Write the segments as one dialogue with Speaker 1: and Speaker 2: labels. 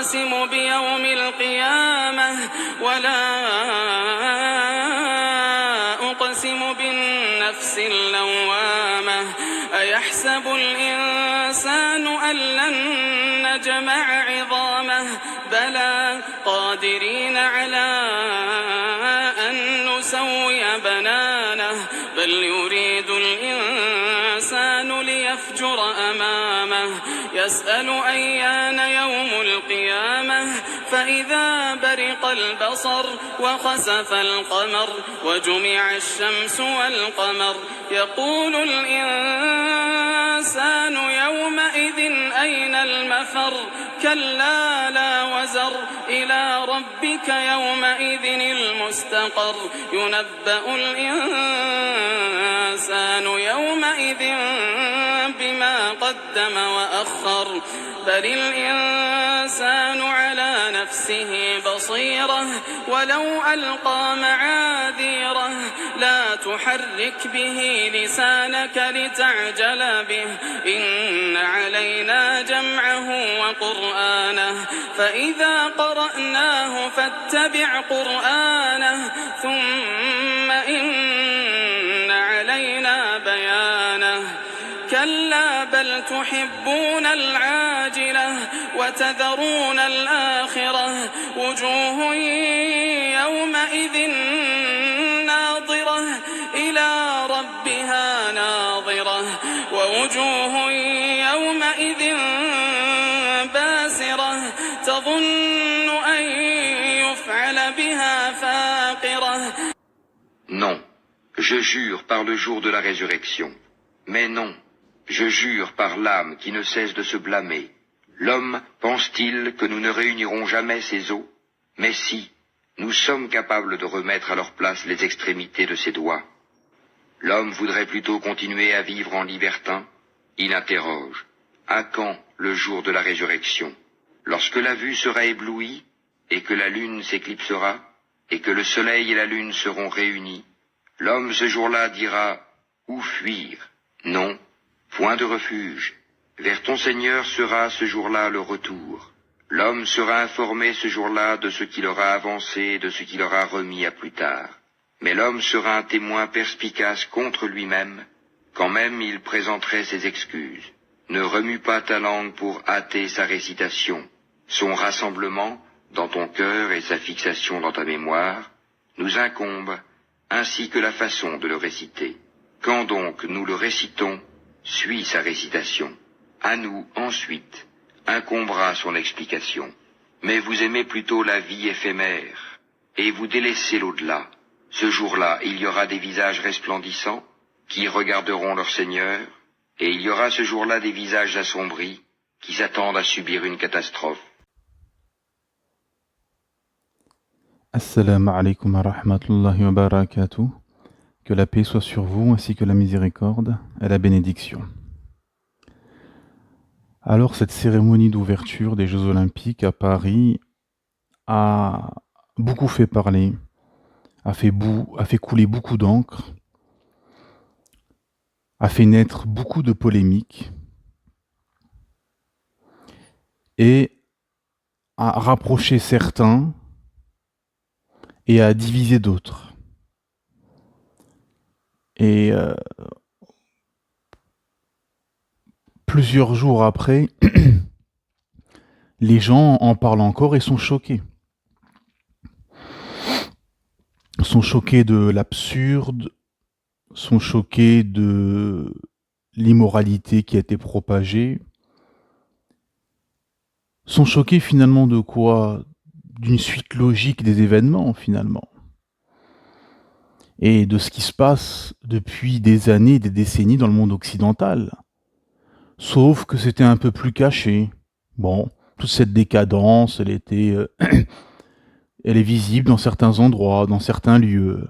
Speaker 1: أقسم بيوم القيامة ولا أقسم بالنفس اللوامة أيحسب الإنسان أن لن نجمع عظامه بلى قادرين على أن نسوي بنانه بل يريد الإنسان ليفجر أمامه يسأل أيان يوم القيامة فإذا برق البصر وخسف القمر وجمع الشمس والقمر يقول الإنسان يومئذ أين المفر كلا لا وزر إلى ربك يومئذ المستقر ينبأ الإنسان يومئذ بما قدم وأخر بل الإنسان على نفسه بصيرة ولو ألقى معاذيره لا تحرك به لسانك لتعجل به إن علينا جمعه وقرآنه فإذا قرأناه فاتبع قرآنه ثم إن علينا بيانه كلا بل تحبون العاجلة وتذرون الآخرة وجوه يومئذ ناظرة إلى ربها ناظرة ووجوه يومئذ باسرة تظن أن يفعل بها فاقرة.
Speaker 2: Non, je jure par le jour de la résurrection. Mais non, je jure par l'âme qui ne cesse de se blâmer. L'homme pense-t-il que nous ne réunirons jamais ses os? Mais si, nous sommes capables de remettre à leur place les extrémités de ses doigts. L'homme voudrait plutôt continuer à vivre en libertin. Il interroge. À quand le jour de la résurrection? Lorsque la vue sera éblouie, et que la lune s'éclipsera, et que le soleil et la lune seront réunis, l'homme ce jour-là dira, où fuir? Non, point de refuge. Vers ton Seigneur sera ce jour-là le retour. L'homme sera informé ce jour-là de ce qu'il aura avancé et de ce qu'il aura remis à plus tard. Mais l'homme sera un témoin perspicace contre lui-même, quand même il présenterait ses excuses. Ne remue pas ta langue pour hâter sa récitation. Son rassemblement dans ton cœur et sa fixation dans ta mémoire nous incombent, ainsi que la façon de le réciter. Quand donc nous le récitons, suit sa récitation. À nous, ensuite, incombera son explication. Mais vous aimez plutôt la vie éphémère, et vous délaissez l'au-delà. Ce jour-là, il y aura des visages resplendissants, qui regarderont leur Seigneur, et il y aura ce jour-là des visages assombris, qui s'attendent à subir une catastrophe.
Speaker 3: Assalamu alaikum wa rahmatullahi wa barakatuh. Que la paix soit sur vous ainsi que la miséricorde et la bénédiction. Alors cette cérémonie d'ouverture des Jeux Olympiques à Paris a beaucoup fait parler, a fait couler beaucoup d'encre, a fait naître beaucoup de polémiques et a rapproché certains et a divisé d'autres. Et plusieurs jours après, les gens en parlent encore et sont choqués. Sont choqués de l'absurde, sont choqués de l'immoralité qui a été propagée, sont choqués finalement de quoi? D'une suite logique des événements finalement. Et de ce qui se passe depuis des années, des décennies dans le monde occidental. Sauf que c'était un peu plus caché. Bon, toute cette décadence, elle est visible dans certains endroits, dans certains lieux.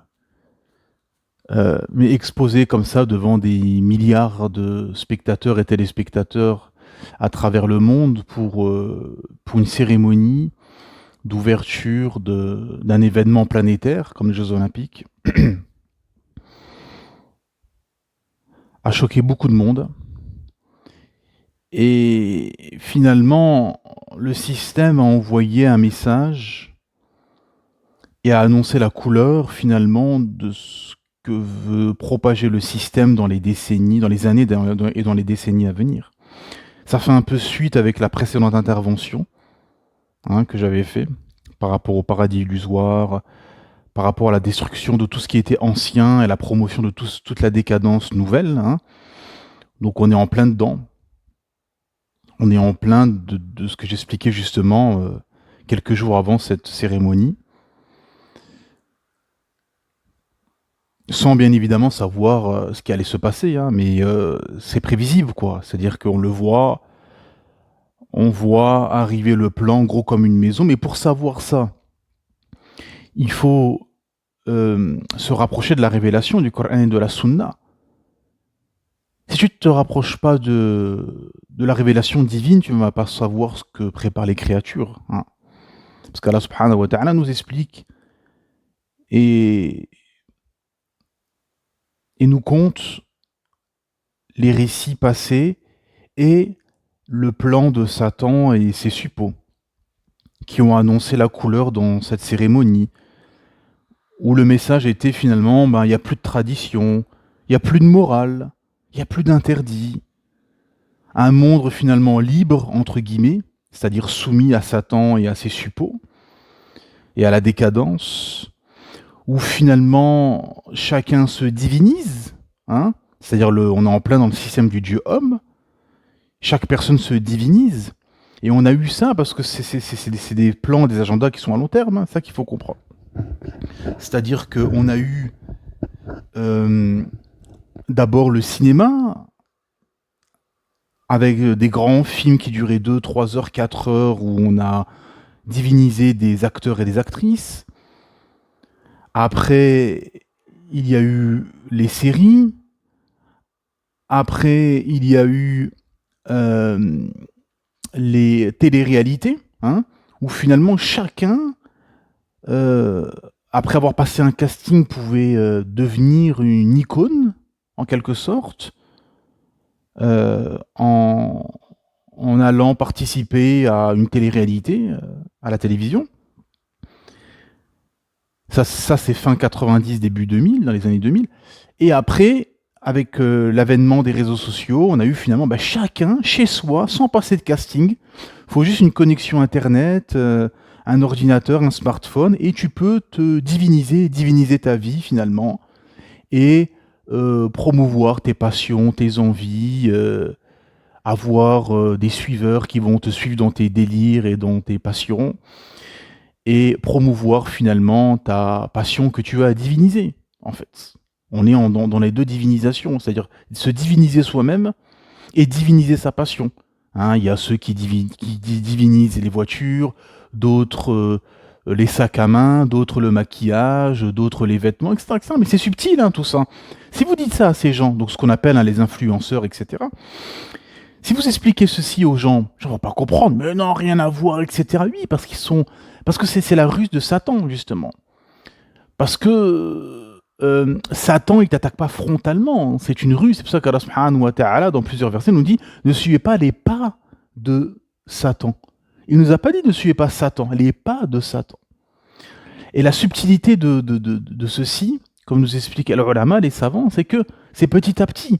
Speaker 3: Mais exposée comme ça devant des milliards de spectateurs et téléspectateurs à travers le monde pour une cérémonie d'ouverture d'un événement planétaire comme les Jeux Olympiques a choqué beaucoup de monde. Et finalement, le système a envoyé un message et a annoncé la couleur finalement de ce que veut propager le système dans les décennies, dans les années et dans les décennies à venir. Ça fait un peu suite avec la précédente intervention que j'avais fait par rapport au paradis illusoire, par rapport à la destruction de tout ce qui était ancien et la promotion de toute la décadence nouvelle. Donc on est en plein dedans. On est en plein de ce que j'expliquais justement quelques jours avant cette cérémonie. Sans bien évidemment savoir ce qui allait se passer, mais c'est prévisible, quoi. C'est-à-dire qu'on le voit, on voit arriver le plan gros comme une maison, mais pour savoir ça, il faut se rapprocher de la révélation du Coran et de la Sunna. Si tu ne te rapproches pas de la révélation divine, tu ne vas pas savoir ce que préparent les créatures. Parce qu'Allah subhanahu wa ta'ala nous explique et nous conte les récits passés et le plan de Satan et ses suppôts qui ont annoncé la couleur dans cette cérémonie, où le message était finalement, il n'y a plus de tradition, il n'y a plus de morale, il n'y a plus d'interdit. Un monde finalement libre, entre guillemets, c'est-à-dire soumis à Satan et à ses suppôts, et à la décadence, où finalement chacun se divinise, c'est-à-dire on est en plein dans le système du Dieu homme, chaque personne se divinise, et on a eu ça parce que c'est des plans, des agendas qui sont à long terme, c'est ça qu'il faut comprendre. C'est-à-dire qu'on a eu d'abord le cinéma, avec des grands films qui duraient 2, 3 heures, 4 heures, où on a divinisé des acteurs et des actrices. Après, il y a eu les séries. Après, il y a eu les téléréalités, où finalement chacun, après avoir passé un casting, pouvait devenir une icône, en quelque sorte, en allant participer à une télé-réalité, à la télévision. Ça c'est fin 90, début 2000, dans les années 2000. Et après, avec l'avènement des réseaux sociaux, on a eu finalement chacun, chez soi, sans passer de casting. Il faut juste une connexion Internet, un ordinateur, un smartphone, et tu peux te diviniser ta vie finalement, et promouvoir tes passions, tes envies, avoir des suiveurs qui vont te suivre dans tes délires et dans tes passions, et promouvoir finalement ta passion que tu as à diviniser, en fait. On est dans les deux divinisations, c'est-à-dire se diviniser soi-même et diviniser sa passion. Il y a ceux qui divinisent les voitures, d'autres les sacs à main, d'autres le maquillage, d'autres les vêtements, etc. etc. Mais c'est subtil, tout ça. Si vous dites ça à ces gens, donc ce qu'on appelle les influenceurs, etc., si vous expliquez ceci aux gens, ne vont pas comprendre, mais non, rien à voir, etc. Oui, parce que c'est la ruse de Satan, justement. Parce que Satan, il t'attaque pas frontalement, c'est une ruse. C'est pour ça qu'Allah subhanahu wa ta'ala, dans plusieurs versets, nous dit « Ne suivez pas les pas de Satan ». Il nous a pas dit « Ne suivez pas Satan », les pas de Satan. Et la subtilité de ceci, comme nous expliquent al-ulama, les savants, c'est que c'est petit à petit.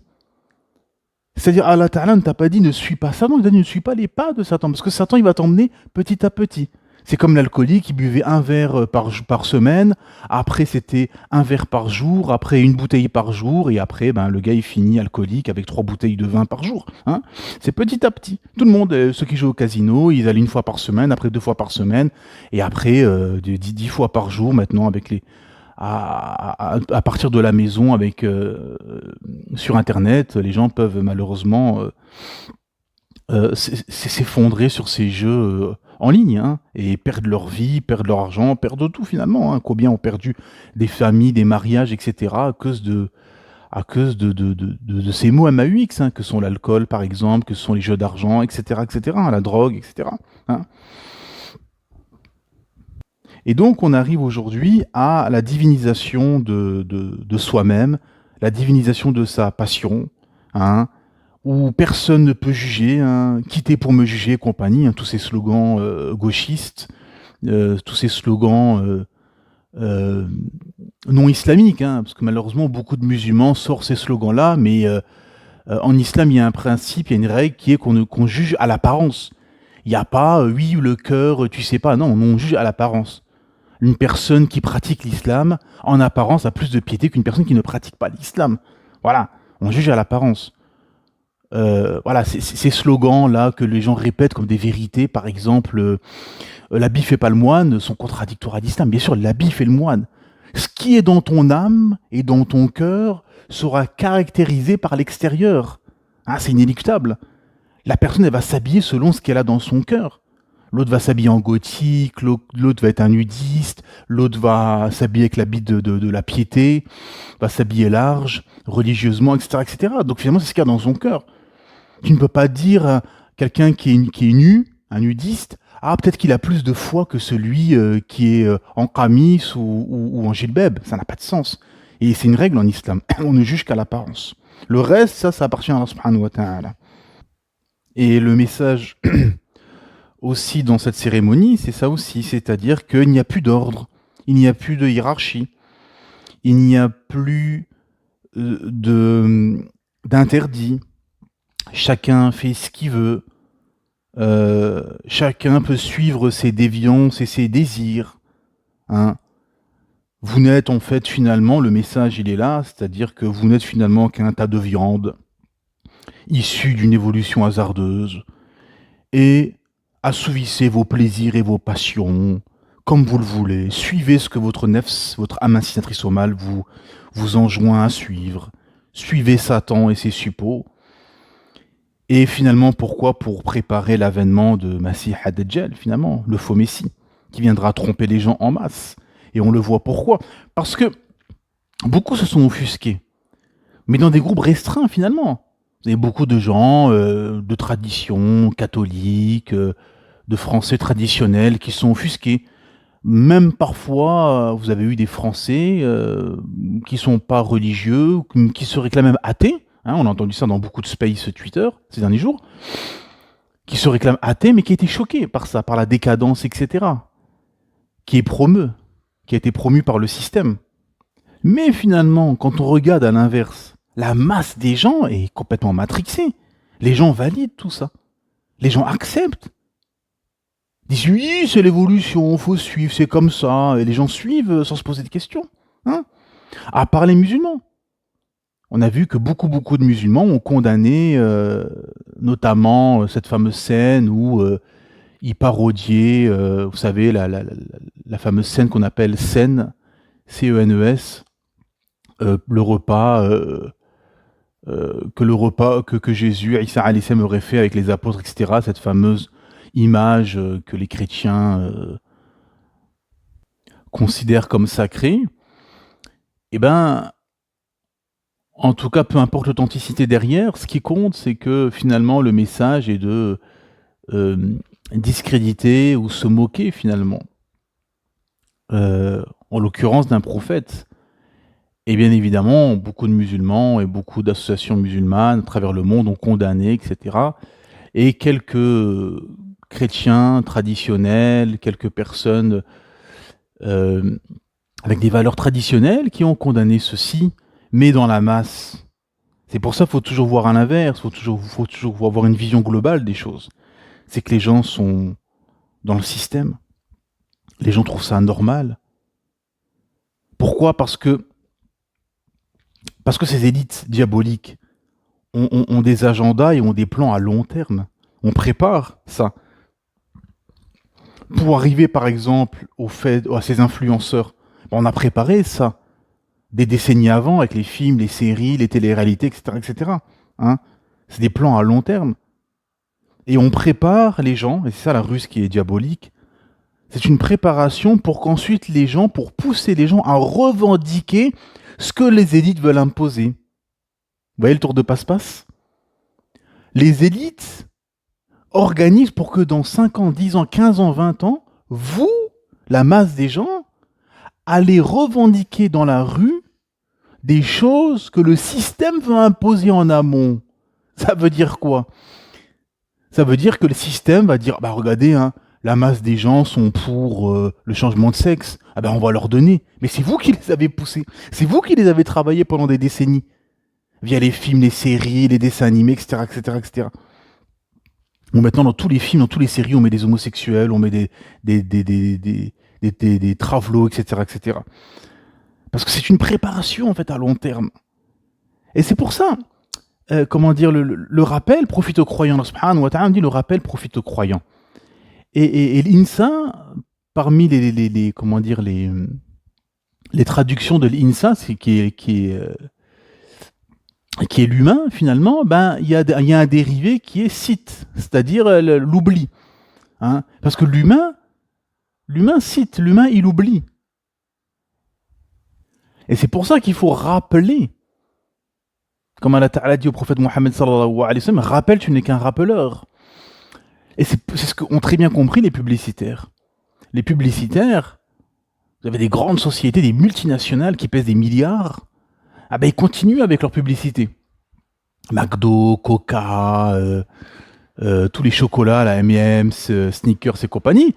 Speaker 3: C'est-à-dire, Allah Ta'ala ne t'a pas dit ne suis pas Satan, il t'a dit ne suis pas les pas de Satan, parce que Satan, il va t'emmener petit à petit. C'est comme l'alcoolique qui buvait un verre par semaine, après c'était un verre par jour, après une bouteille par jour, et après le gars il finit alcoolique avec 3 bouteilles de vin par jour. C'est petit à petit. Tout le monde, ceux qui jouent au casino, ils allaient 1 fois par semaine, après 2 fois par semaine, et après 10 fois par jour maintenant avec à partir de la maison avec sur internet, les gens peuvent malheureusement s'effondrer sur ces jeux en ligne, et perdre leur vie, perdre leur argent, perdre tout finalement. Combien ont perdu des familles, des mariages, etc. à cause de ces mots MAUX, que sont l'alcool par exemple, que sont les jeux d'argent, etc., etc., la drogue, etc. Et donc on arrive aujourd'hui à la divinisation de soi-même, la divinisation de sa passion. où personne ne peut juger, hein, quitter pour me juger et compagnie, hein, tous ces slogans gauchistes, tous ces slogans euh, non islamiques, hein, parce que malheureusement beaucoup de musulmans sortent ces slogans-là, mais en islam il y a un principe, il y a une règle qui est qu'on juge à l'apparence. Il n'y a pas, oui, le cœur, tu sais pas, non, on juge à l'apparence. Une personne qui pratique l'islam, en apparence, a plus de piété qu'une personne qui ne pratique pas l'islam. Voilà, on juge à l'apparence. Voilà, ces slogans-là que les gens répètent comme des vérités, par exemple, l'habit fait pas le moine, sont contradictoires à l'islam. Bien sûr, l'habit fait le moine. Ce qui est dans ton âme et dans ton cœur sera caractérisé par l'extérieur. Ah, c'est inéluctable. La personne, elle va s'habiller selon ce qu'elle a dans son cœur. L'autre va s'habiller en gothique, l'autre va être un nudiste, l'autre va s'habiller avec l'habit de la piété, va s'habiller large, religieusement, etc., etc. Donc finalement, c'est ce qu'il y a dans son cœur. Tu ne peux pas dire à quelqu'un qui est nu, un nudiste, ah, peut-être qu'il a plus de foi que celui qui est en qamis ou en gilbeb. Ça n'a pas de sens. Et c'est une règle en islam. On ne juge qu'à l'apparence. Le reste, ça appartient à Allah subhanahu wa ta'ala. Et le message aussi dans cette cérémonie, c'est ça aussi, c'est-à-dire qu'il n'y a plus d'ordre, il n'y a plus de hiérarchie, il n'y a plus d'interdit. Chacun fait ce qu'il veut, chacun peut suivre ses déviances et ses désirs. Hein. Vous n'êtes en fait finalement, le message il est là, c'est-à-dire que vous n'êtes finalement qu'un tas de viande, issu d'une évolution hasardeuse, et assouvissez vos plaisirs et vos passions, comme vous le voulez. Suivez ce que votre nefs, votre âme inclinatrice au mal, vous enjoint à suivre. Suivez Satan et ses suppôts. Et finalement, pourquoi? Pour préparer l'avènement de Masih ad-Dajjal, finalement, le faux messie, qui viendra tromper les gens en masse. Et on le voit pourquoi. Parce que beaucoup se sont offusqués, mais dans des groupes restreints, finalement. Vous avez beaucoup de gens de tradition catholique, de Français traditionnels qui sont offusqués. Même parfois, vous avez eu des Français qui sont pas religieux, qui se réclament même athées. Hein, on a entendu ça dans beaucoup de space Twitter ces derniers jours, qui se réclament athées, mais qui étaient choqués par ça, par la décadence, etc., qui est promue, qui a été promue par le système. Mais finalement, quand on regarde à l'inverse, la masse des gens est complètement matrixée. Les gens valident tout ça. Les gens acceptent. Ils disent oui, c'est l'évolution, faut suivre, c'est comme ça. Et les gens suivent sans se poser de questions. Hein, à part les musulmans. On a vu que beaucoup de musulmans ont condamné notamment cette fameuse scène où ils parodiaient, vous savez, la fameuse scène qu'on appelle CENES, C-E-N-E-S, le repas que Jésus, Isa alayhi salam, aurait fait avec les apôtres, etc. Cette fameuse image que les chrétiens considèrent comme sacrée. Eh ben, en tout cas, peu importe l'authenticité derrière, ce qui compte, c'est que finalement le message est de discréditer ou se moquer finalement, en l'occurrence d'un prophète. Et bien évidemment, beaucoup de musulmans et beaucoup d'associations musulmanes à travers le monde ont condamné, etc. Et quelques chrétiens traditionnels, quelques personnes avec des valeurs traditionnelles qui ont condamné ceci, mais dans la masse. C'est pour ça qu'il faut toujours voir à l'inverse, faut toujours avoir une vision globale des choses. C'est que les gens sont dans le système. Les gens trouvent ça normal. Pourquoi? Parce que ces élites diaboliques ont des agendas et ont des plans à long terme. On prépare ça. Pour arriver, par exemple, à ces influenceurs, on a préparé ça des décennies avant avec les films, les séries, les téléréalités, etc. etc. Hein, c'est des plans à long terme. Et on prépare les gens, et c'est ça la ruse qui est diabolique, c'est une préparation pour qu'ensuite pour pousser les gens à revendiquer ce que les élites veulent imposer. Vous voyez le tour de passe-passe? Les élites organisent pour que dans 5 ans, 10 ans, 15 ans, 20 ans, vous, la masse des gens, allez revendiquer dans la rue des choses que le système veut imposer en amont. Ça veut dire quoi? Ça veut dire que le système va dire, bah regardez, hein, la masse des gens sont pour le changement de sexe. Ah ben on va leur donner. Mais c'est vous qui les avez poussés. C'est vous qui les avez travaillés pendant des décennies. Via les films, les séries, les dessins animés, etc., etc., etc. Bon, maintenant, dans tous les films, dans toutes les séries, on met des homosexuels, on met des travelots, etc., etc. Parce que c'est une préparation, en fait, à long terme. Et c'est pour ça, comment dire, le rappel profite aux croyants. Allah subhanahu wa ta'ala dit le rappel profite aux croyants. Et l'INSA, parmi comment dire, les traductions de l'INSA, qui est l'humain, finalement, ben, il y a un dérivé qui est cite, c'est-à-dire l'oubli. Hein, parce que l'humain cite, l'humain, il oublie. Et c'est pour ça qu'il faut rappeler. Comme Allah Ta'ala dit au prophète Mohammed sallallahu alayhi wa sallam, rappelle, tu n'es qu'un rappeleur. Et c'est ce qu'ont très bien compris les publicitaires. Les publicitaires, vous avez des grandes sociétés, des multinationales qui pèsent des milliards, ah ben ils continuent avec leur publicité. McDo, Coca, tous les chocolats, la M&M's, Snickers et compagnie,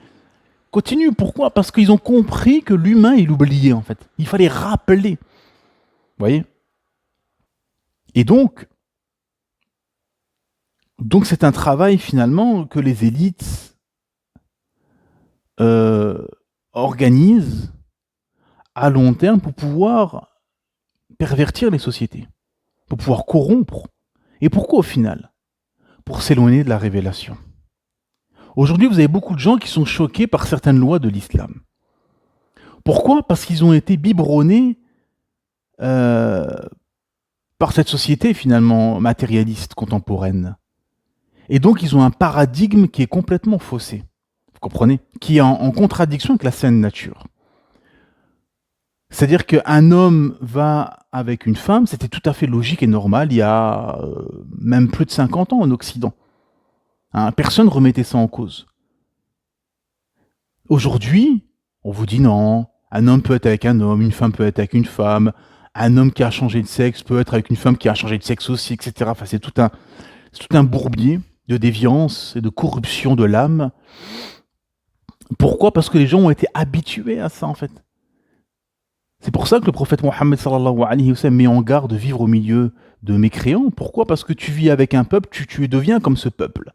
Speaker 3: continuent. Pourquoi? Parce qu'ils ont compris que l'humain, il oubliait en fait. Il fallait rappeler. Vous voyez? Et donc c'est un travail finalement que les élites organisent à long terme pour pouvoir pervertir les sociétés, pour pouvoir corrompre. Et pourquoi au final? Pour s'éloigner de la révélation. Aujourd'hui, vous avez beaucoup de gens qui sont choqués par certaines lois de l'islam. Pourquoi? Parce qu'ils ont été biberonnés par cette société finalement matérialiste, contemporaine. Et donc ils ont un paradigme qui est complètement faussé. Vous comprenez? Qui est en contradiction avec la saine nature. C'est-à-dire qu'un homme va avec une femme, c'était tout à fait logique et normal il y a même plus de 50 ans en Occident. Hein, personne ne remettait ça en cause. Aujourd'hui, on vous dit non, un homme peut être avec un homme, une femme peut être avec une femme, un homme qui a changé de sexe peut être avec une femme qui a changé de sexe aussi, etc. Enfin, c'est tout un bourbier de déviance et de corruption de l'âme. Pourquoi? Parce que les gens ont été habitués à ça, en fait. C'est pour ça que le prophète Mohammed sallallahu alayhi wa sallam met en garde de vivre au milieu de mécréants. Pourquoi? Parce que tu vis avec un peuple, tu deviens comme ce peuple.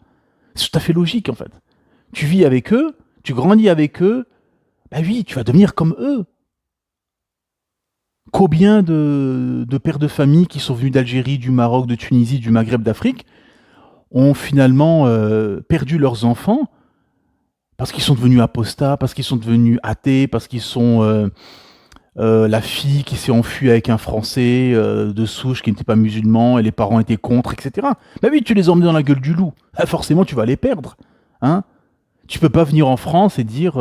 Speaker 3: C'est tout à fait logique, en fait. Tu vis avec eux, tu grandis avec eux, bah oui, tu vas devenir comme eux. Combien de pères de famille qui sont venus d'Algérie, du Maroc, de Tunisie, du Maghreb, d'Afrique, ont finalement perdu leurs enfants parce qu'ils sont devenus apostats, parce qu'ils sont devenus athées, parce qu'ils sont la fille qui s'est enfuie avec un Français de souche qui n'était pas musulman et les parents étaient contre, etc. Bah oui, tu les emmènes dans la gueule du loup. Ah, forcément, tu vas les perdre. Hein, tu peux pas venir en France et dire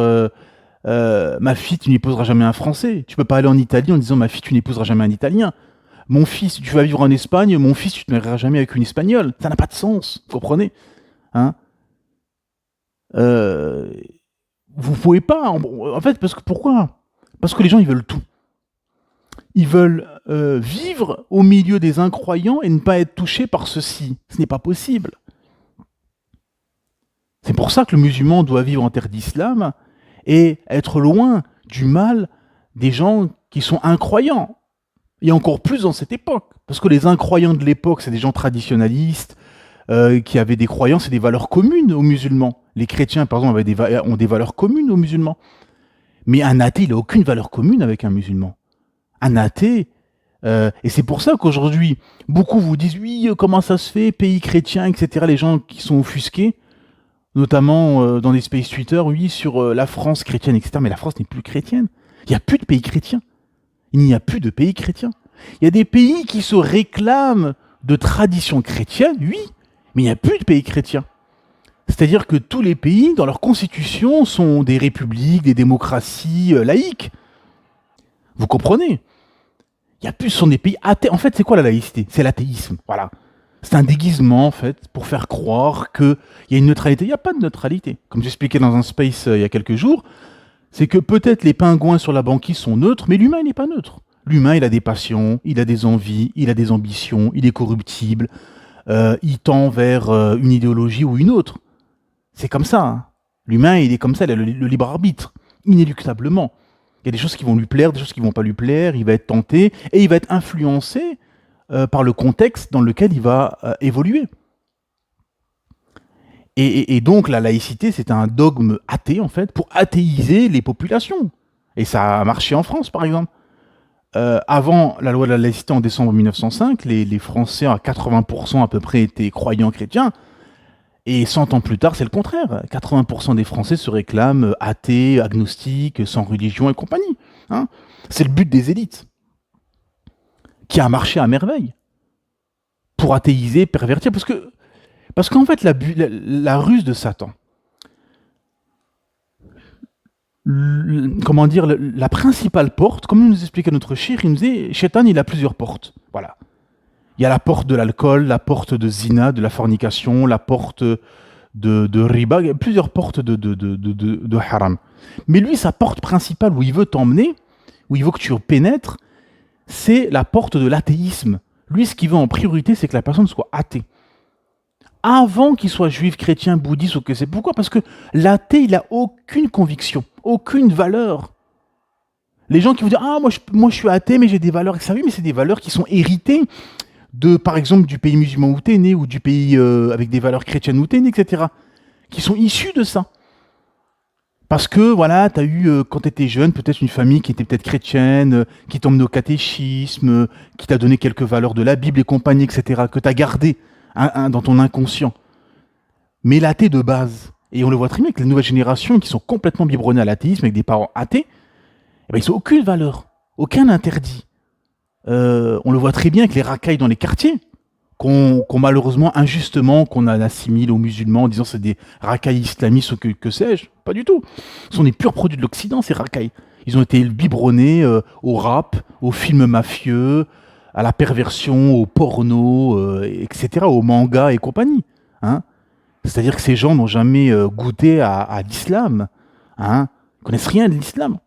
Speaker 3: ma fille, tu n'épouseras jamais un Français. Tu peux pas aller en Italie en disant ma fille, tu n'épouseras jamais un Italien. Mon fils, tu vas vivre en Espagne, mon fils, tu ne te marieras jamais avec une Espagnole. Ça n'a pas de sens, vous comprenez? Hein, vous pouvez pas. En fait, parce que pourquoi? Parce que les gens, ils veulent tout. Ils veulent vivre au milieu des incroyants et ne pas être touchés par ceci. Ce n'est pas possible. C'est pour ça que le musulman doit vivre en terre d'islam et être loin du mal des gens qui sont incroyants. Et encore plus dans cette époque. Parce que les incroyants de l'époque, c'est des gens traditionnalistes, qui avaient des croyances et des valeurs communes aux musulmans. Les chrétiens, par exemple, ont des valeurs communes aux musulmans. Mais un athée, il n'a aucune valeur commune avec un musulman. Un athée, et c'est pour ça qu'aujourd'hui, beaucoup vous disent, oui, comment ça se fait, pays chrétien, etc. Les gens qui sont offusqués, notamment dans des space Twitter, oui, sur la France chrétienne, etc. Mais la France n'est plus chrétienne. Il n'y a plus de pays chrétiens. Il n'y a plus de pays chrétiens. Il y a des pays qui se réclament de tradition chrétienne, oui, mais il n'y a plus de pays chrétiens. C'est-à-dire que tous les pays, dans leur constitution, sont des républiques, des démocraties laïques. Vous comprenez? Il y a plus, ce sont des pays athées. En fait, c'est quoi la laïcité? C'est l'athéisme, voilà. C'est un déguisement, en fait, pour faire croire qu'il y a une neutralité. Il n'y a pas de neutralité. Comme j'expliquais dans un space il y a quelques jours, c'est que peut-être les pingouins sur la banquise sont neutres, mais l'humain, il n'est pas neutre. L'humain, il a des passions, il a des envies, il a des ambitions, il est corruptible. il tend vers une idéologie ou une autre. C'est comme ça. Hein. L'humain, il est comme ça, il a le libre arbitre, inéluctablement. Il y a des choses qui vont lui plaire, des choses qui ne vont pas lui plaire, il va être tenté, et il va être influencé par le contexte dans lequel il va évoluer. Et donc la laïcité, c'est un dogme athée, en fait, pour athéiser les populations. Et ça a marché en France, par exemple. Avant la loi de la laïcité en décembre 1905, les Français à 80% à peu près étaient croyants chrétiens. Et 100 ans plus tard, c'est le contraire. 80% des Français se réclament athées, agnostiques, sans religion et compagnie. Hein. C'est le but des élites, qui a marché à merveille, pour athéiser, pervertir. Parce qu'en fait, la ruse de Satan, comment dire, la principale porte, comme nous expliquait notre cheikh, il nous disait, Shaitan, il a plusieurs portes. Voilà. Il y a la porte de l'alcool, la porte de zina, de la fornication, la porte de riba, il y a plusieurs portes de haram. Mais lui, sa porte principale où il veut t'emmener, où il veut que tu pénètres, c'est la porte de l'athéisme. Lui, ce qu'il veut en priorité, c'est que la personne soit athée. Avant qu'il soit juif, chrétien, bouddhiste ou que c'est. Pourquoi ? Parce que l'athée, il n'a aucune conviction, aucune valeur. Les gens qui vous disent « Ah, moi je suis athée, mais j'ai des valeurs. » Oui, mais c'est des valeurs qui sont héritées de, par exemple, du pays musulman où tu es né, ou du pays avec des valeurs chrétiennes où tu es né, etc. Qui sont issues de ça. Parce que, voilà, tu as eu, quand tu étais jeune, peut-être une famille qui était peut-être chrétienne, qui t'a emmené au catéchisme, qui t'a donné quelques valeurs de la Bible et compagnie, etc., que tu as gardé dans ton inconscient. Mais l'athée de base, et on le voit très bien avec les nouvelles générations qui sont complètement biberonnées à l'athéisme, avec des parents athées, eh ben, ils n'ont aucune valeur, aucun interdit. On le voit très bien avec les racailles dans les quartiers, qu'on malheureusement, injustement, qu'on assimile aux musulmans en disant c'est des racailles islamistes ou que sais-je. Pas du tout. Ce sont des purs produits de l'Occident, ces racailles. Ils ont été biberonnés au rap, aux films mafieux, à la perversion, au porno, etc., au manga et compagnie. Hein. C'est-à-dire que ces gens n'ont jamais goûté à l'islam. Hein. Ils ne connaissent rien de l'islam.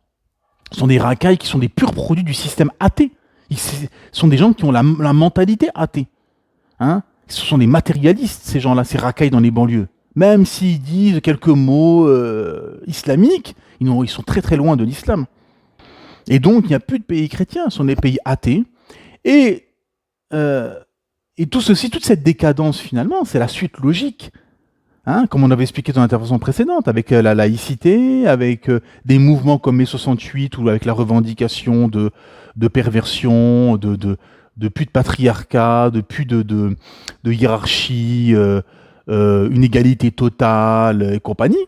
Speaker 3: Ce sont des racailles qui sont des purs produits du système athée. Ce sont des gens qui ont la mentalité athée. Hein. Ce sont des matérialistes, ces gens-là, ces racailles dans les banlieues. Même s'ils disent quelques mots islamiques, ils sont très très loin de l'islam. Et donc, il n'y a plus de pays chrétiens, ce sont des pays athées. Et tout ceci, toute cette décadence, finalement, c'est la suite logique. Hein, comme on avait expliqué dans l'intervention précédente, avec la laïcité, avec des mouvements comme mai 68, ou avec la revendication de perversion, de plus de patriarcat, de plus de hiérarchie, une égalité totale et compagnie.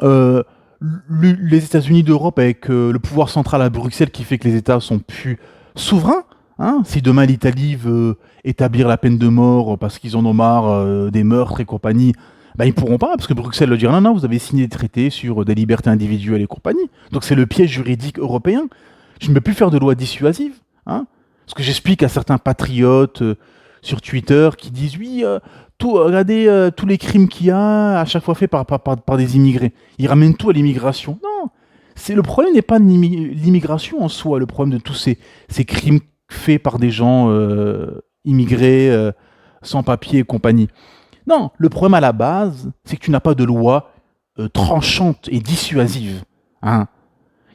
Speaker 3: Les États-Unis d'Europe, avec le pouvoir central à Bruxelles qui fait que les États sont plus souverains. Hein, si demain l'Italie veut établir la peine de mort parce qu'ils en ont marre des meurtres et compagnie, ben ils ne pourront pas, parce que Bruxelles leur dira non, vous avez signé des traités sur des libertés individuelles et compagnie. Donc c'est le piège juridique européen. Je ne peux plus faire de loi dissuasive. Hein, parce que j'explique à certains patriotes sur Twitter qui disent oui, regardez tous les crimes qu'il y a à chaque fois faits par des immigrés. Ils ramènent tout à l'immigration. Non, le problème n'est pas l'immigration en soi, le problème de tous ces crimes faits par des gens immigrés, sans papier et compagnie. Non, le problème à la base, c'est que tu n'as pas de loi tranchante et dissuasive. Hein.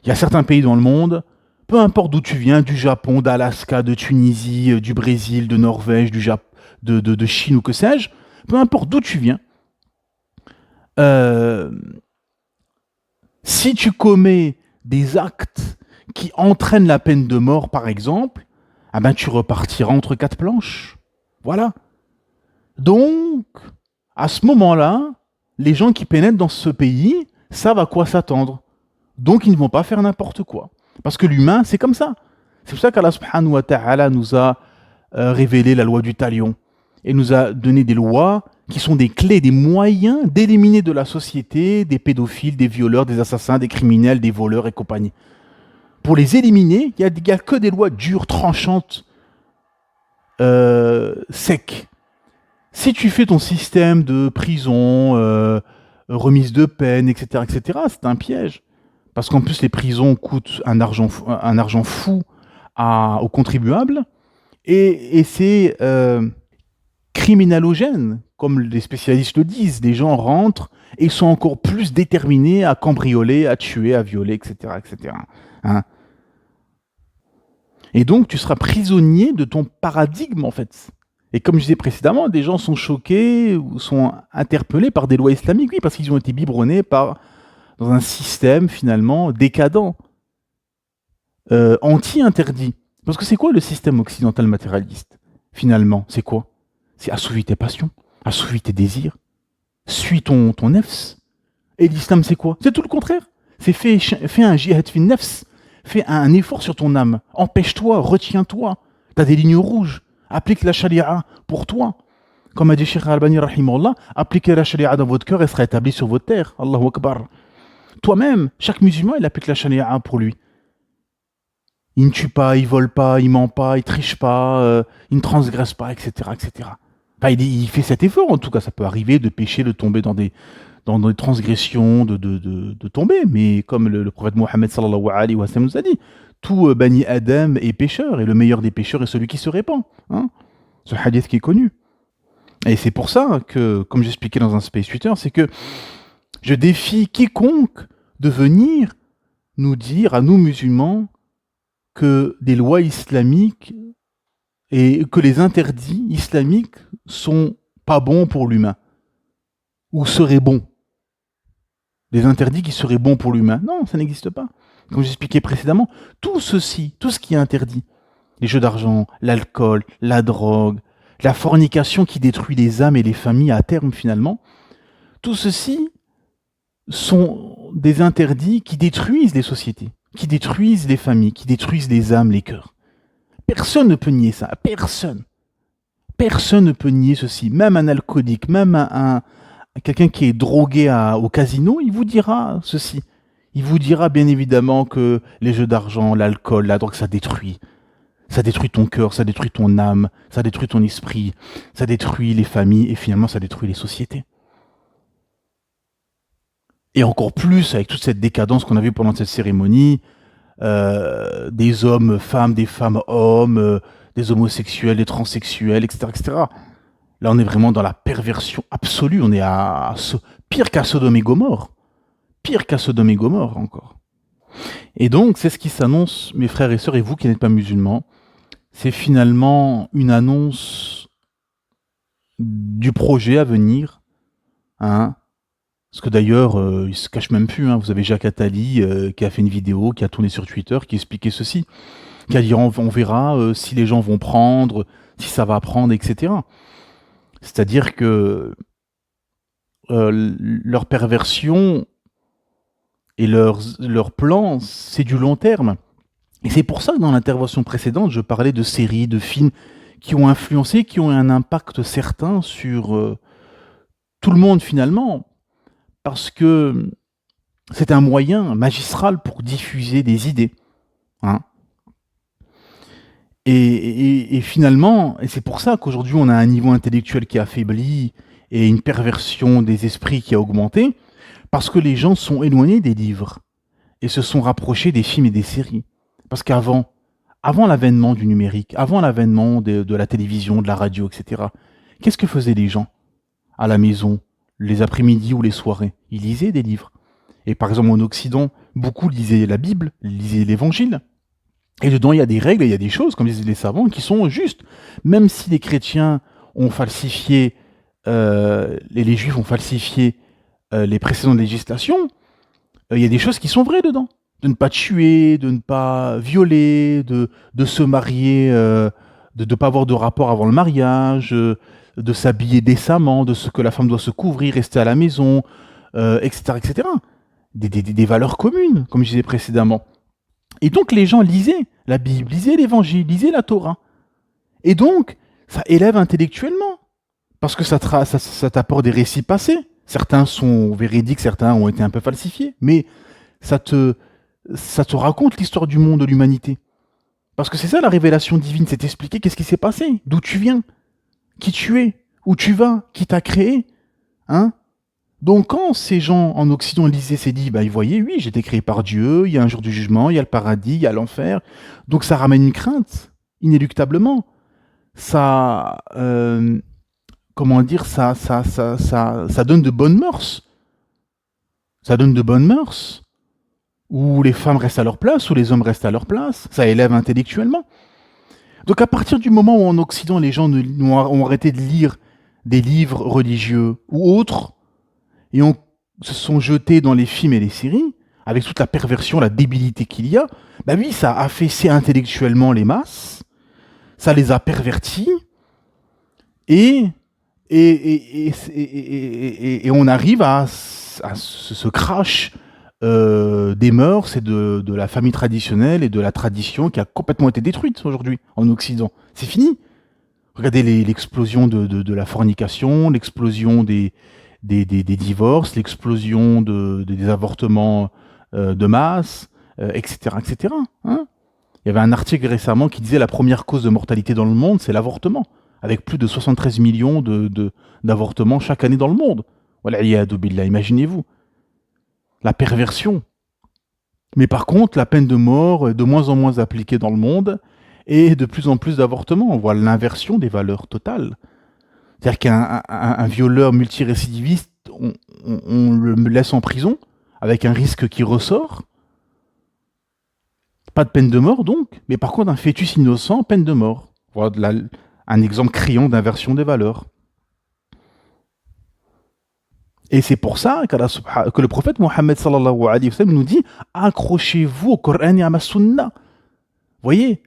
Speaker 3: Il y a certains pays dans le monde, peu importe d'où tu viens, du Japon, d'Alaska, de Tunisie, du Brésil, de Norvège, de Chine ou que sais-je, peu importe d'où tu viens, si tu commets des actes qui entraînent la peine de mort, par exemple, ah ben tu repartiras entre quatre planches. Voilà. Donc, à ce moment-là, les gens qui pénètrent dans ce pays savent à quoi s'attendre. Donc, ils ne vont pas faire n'importe quoi. Parce que l'humain, c'est comme ça. C'est pour ça qu'Allah subhanahu wa ta'ala nous a révélé la loi du talion. Et nous a donné des lois qui sont des clés, des moyens d'éliminer de la société des pédophiles, des violeurs, des assassins, des criminels, des voleurs et compagnie. Pour les éliminer, il n'y a que des lois dures, tranchantes, secs. Si tu fais ton système de prison, remise de peine, etc., c'est un piège. Parce qu'en plus, les prisons coûtent un argent fou aux contribuables. Et c'est criminalogène, comme les spécialistes le disent. Les gens rentrent et sont encore plus déterminés à cambrioler, à tuer, à violer, etc. etc. Hein. Et donc, tu seras prisonnier de ton paradigme, en fait. Et comme je disais précédemment, des gens sont choqués ou sont interpellés par des lois islamiques, oui, parce qu'ils ont été biberonnés dans un système, finalement, décadent, anti-interdit. Parce que c'est quoi le système occidental matérialiste, finalement? C'est quoi? C'est assouvir tes passions, assouvir tes désirs, suis ton nefs. Et l'islam, c'est quoi? C'est tout le contraire. C'est fais un jihad fin nefs, fais un effort sur ton âme, empêche-toi, retiens-toi. T'as des lignes rouges, applique la sharia pour toi. Comme a dit Cheikh Albani rahimahullah, appliquez la sharia dans votre cœur et sera établie sur votre terre. Allahu Akbar. Toi-même, chaque musulman, il applique la sharia pour lui. Il ne tue pas, il vole pas, il ment pas, il triche pas, il ne transgresse pas, etc., etc. Enfin, il fait cet effort, en tout cas. Ça peut arriver de pécher, de tomber dans des transgressions, de tomber. Mais comme le prophète Mohammed sallallahu alayhi wa sallam nous a dit, tout Bani Adam est pécheur, et le meilleur des pécheurs est celui qui se répand. Hein, ce hadith qui est connu. Et c'est pour ça que, comme j'expliquais dans un space Twitter, c'est que je défie quiconque de venir nous dire, à nous musulmans, que des lois islamiques et que les interdits islamiques sont pas bons pour l'humain, ou seraient bons. Des interdits qui seraient bons pour l'humain. Non, ça n'existe pas. Comme j'expliquais précédemment, tout ceci, tout ce qui est interdit, les jeux d'argent, l'alcool, la drogue, la fornication qui détruit les âmes et les familles à terme finalement, tout ceci sont des interdits qui détruisent les sociétés, qui détruisent les familles, qui détruisent les âmes, les cœurs. Personne ne peut nier ça, personne. Personne ne peut nier ceci. Même un alcoolique, même quelqu'un qui est drogué au casino, il vous dira ceci. Il vous dira bien évidemment que les jeux d'argent, l'alcool, la drogue, ça détruit. Ça détruit ton cœur, ça détruit ton âme, ça détruit ton esprit, ça détruit les familles et finalement ça détruit les sociétés. Et encore plus avec toute cette décadence qu'on a vue pendant cette cérémonie, des hommes, femmes, des femmes, hommes, des homosexuels, des transsexuels, etc., etc. Là, on est vraiment dans la perversion absolue. On est pire qu'à Sodome et Gomorrhe. Pire qu'à Sodome et Gomorrhe encore. Et donc, c'est ce qui s'annonce, mes frères et sœurs, et vous qui n'êtes pas musulmans, c'est finalement une annonce du projet à venir, hein. Parce que d'ailleurs, il se cache même plus, hein. Vous avez Jacques Attali qui a fait une vidéo, qui a tourné sur Twitter, qui expliquait ceci, qui a dit on verra si les gens vont prendre, si ça va prendre, etc. C'est-à-dire que leur perversion et leur plan, c'est du long terme. Et c'est pour ça que dans l'intervention précédente, je parlais de séries, de films qui ont influencé, qui ont un impact certain sur tout le monde finalement. Parce que c'est un moyen magistral pour diffuser des idées. Hein. Et finalement, et c'est pour ça qu'aujourd'hui on a un niveau intellectuel qui a affaibli et une perversion des esprits qui a augmenté, parce que les gens sont éloignés des livres et se sont rapprochés des films et des séries. Parce avant l'avènement du numérique, avant l'avènement de la télévision, de la radio, etc., qu'est-ce que faisaient les gens à la maison, les après-midi ou les soirées? Ils lisaient des livres. Et par exemple, en Occident, beaucoup lisaient la Bible, lisaient l'Évangile. Et dedans, il y a des règles, il y a des choses, comme disent les savants, qui sont justes. Même si les chrétiens ont falsifié, les juifs ont falsifié les précédentes législations, il y a des choses qui sont vraies dedans. De ne pas tuer, de ne pas violer, de se marier, de ne pas avoir de rapport avant le mariage, de s'habiller décemment, de ce que la femme doit se couvrir, rester à la maison, etc., etc. Des valeurs communes, comme je disais précédemment. Et donc les gens lisaient la Bible, lisaient l'Évangile, lisaient la Torah. Et donc, ça élève intellectuellement. Parce que ça t'apporte des récits passés. Certains sont véridiques, certains ont été un peu falsifiés. Mais ça te raconte l'histoire du monde, de l'humanité. Parce que c'est ça la révélation divine, c'est t'expliquer qu'est-ce qui s'est passé, d'où tu viens, qui tu es, où tu vas, qui t'a créé. Hein? Donc quand ces gens en Occident lisaient ces livres, ils voyaient, oui, j'ai été créé par Dieu, il y a un jour du jugement, il y a le paradis, il y a l'enfer. Donc ça ramène une crainte, inéluctablement. Ça comment dire, ça donne de bonnes mœurs. Ça donne de bonnes mœurs. Où les femmes restent à leur place, où les hommes restent à leur place. Ça élève intellectuellement. Donc à partir du moment où en Occident, les gens ont arrêté de lire des livres religieux ou autres, et se sont jetés dans les films et les séries, avec toute la perversion, la débilité qu'il y a, bah oui, ça a affaissé intellectuellement les masses, ça les a pervertis, et on arrive à ce crash des mœurs et de la famille traditionnelle et de la tradition qui a complètement été détruite aujourd'hui en Occident. C'est fini. Regardez l'explosion de la fornication, l'explosion des divorces, l'explosion des avortements de masse, etc. etc. Hein. Il y avait un article récemment qui disait la première cause de mortalité dans le monde, c'est l'avortement, avec plus de 73 millions d'avortements chaque année dans le monde. Wal'iyadu billah, imaginez-vous. La perversion. Mais par contre, la peine de mort est de moins en moins appliquée dans le monde et de plus en plus d'avortements. On voit l'inversion des valeurs totales. C'est-à-dire qu'un violeur multirécidiviste, on le laisse en prison avec un risque qui ressort. Pas de peine de mort donc, mais par contre un fœtus innocent, peine de mort. Voilà un exemple criant d'inversion des valeurs. Et c'est pour ça que le prophète Mohammed sallallahu alayhi wa sallam nous dit « Accrochez-vous au Coran et à ma sunna ». Vous voyez,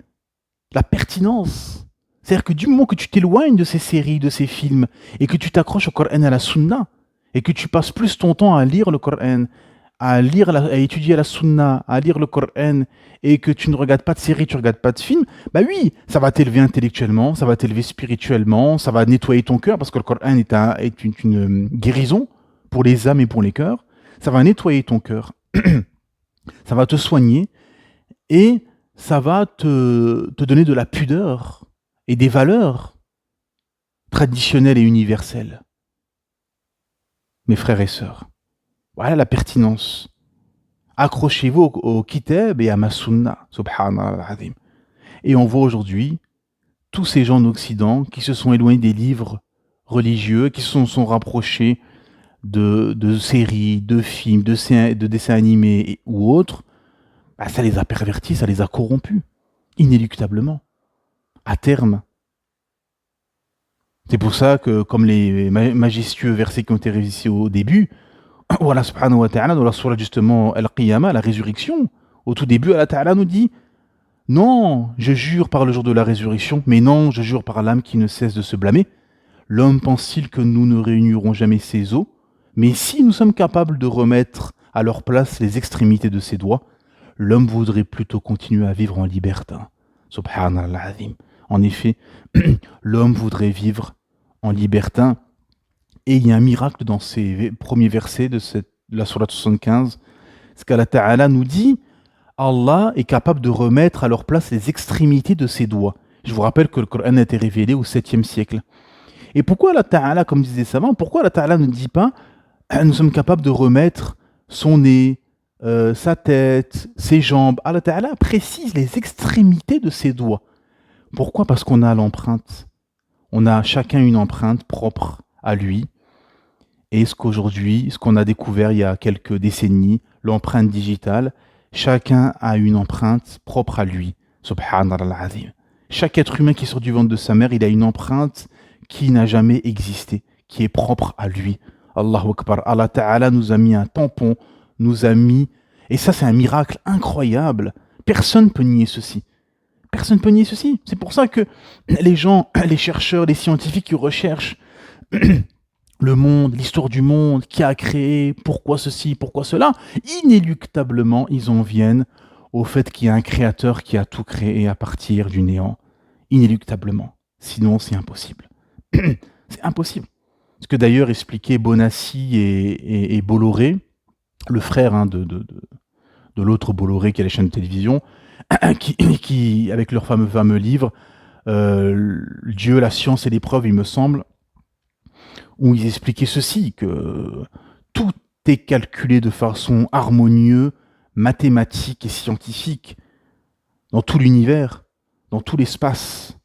Speaker 3: la pertinence. C'est-à-dire que du moment que tu t'éloignes de ces séries, de ces films, et que tu t'accroches au Coran et à la sunna, et que tu passes plus ton temps à lire le Coran, à étudier la sunna, à lire le Coran, et que tu ne regardes pas de séries, tu ne regardes pas de films, bah oui, ça va t'élever intellectuellement, ça va t'élever spirituellement, ça va nettoyer ton cœur, parce que le Coran est une guérison pour les âmes et pour les cœurs. Ça va nettoyer ton cœur, ça va te soigner, et ça va te donner de la pudeur et des valeurs traditionnelles et universelles. Mes frères et sœurs, voilà la pertinence. Accrochez-vous au kitab et à ma sunna, subhanallah al-azim. Et on voit aujourd'hui tous ces gens en Occident qui se sont éloignés des livres religieux, qui se sont rapprochés de séries, de films, de dessins animés ou autres, bah, ça les a pervertis, ça les a corrompus, inéluctablement, à terme. C'est pour ça que, comme les majestueux versets qui ont été révisés au début, Allah subhanahu wa ta'ala, dans la surah justement Al-Qiyamah, la résurrection, au tout début, Allah ta'ala nous dit « Non, je jure par le jour de la résurrection, mais non, je jure par l'âme qui ne cesse de se blâmer. L'homme pense-t-il que nous ne réunirons jamais ses os? Mais si nous sommes capables de remettre à leur place les extrémités de ses doigts, l'homme voudrait plutôt continuer à vivre en libertin. » Subhanallah azim. En effet, l'homme voudrait vivre en libertin. Et il y a un miracle dans ces premiers versets de la sourate 75. Ce qu'Allah Ta'ala nous dit, Allah est capable de remettre à leur place les extrémités de ses doigts. Je vous rappelle que le Coran a été révélé au 7e siècle. Et pourquoi Allah Ta'ala, comme disaient les savants, pourquoi Allah Ta'ala ne dit pas nous sommes capables de remettre son nez, sa tête, ses jambes. Allah Ta'ala précise les extrémités de ses doigts. Pourquoi? Parce qu'on a l'empreinte. On a chacun une empreinte propre à lui. Et ce qu'on a découvert il y a quelques décennies, l'empreinte digitale, chacun a une empreinte propre à lui. Subhanallah azim. Chaque être humain qui sort du ventre de sa mère, il a une empreinte qui n'a jamais existé, qui est propre à lui. Allahu Akbar. Allah Ta'ala nous a mis un tampon, nous a mis... Et ça, c'est un miracle incroyable. Personne ne peut nier ceci. Personne ne peut nier ceci. C'est pour ça que les gens, les chercheurs, les scientifiques qui recherchent le monde, l'histoire du monde, qui a créé, pourquoi ceci, pourquoi cela, inéluctablement, ils en viennent au fait qu'il y a un créateur qui a tout créé à partir du néant. Inéluctablement. Sinon, c'est impossible. C'est impossible. Ce que d'ailleurs expliquaient Bonassi et Bolloré, le frère de l'autre Bolloré qui a les chaînes de télévision, qui avec leur fameux livre, Dieu, la science et l'épreuve, il me semble, où ils expliquaient ceci, que tout est calculé de façon harmonieuse, mathématique et scientifique, dans tout l'univers, dans tout l'espace,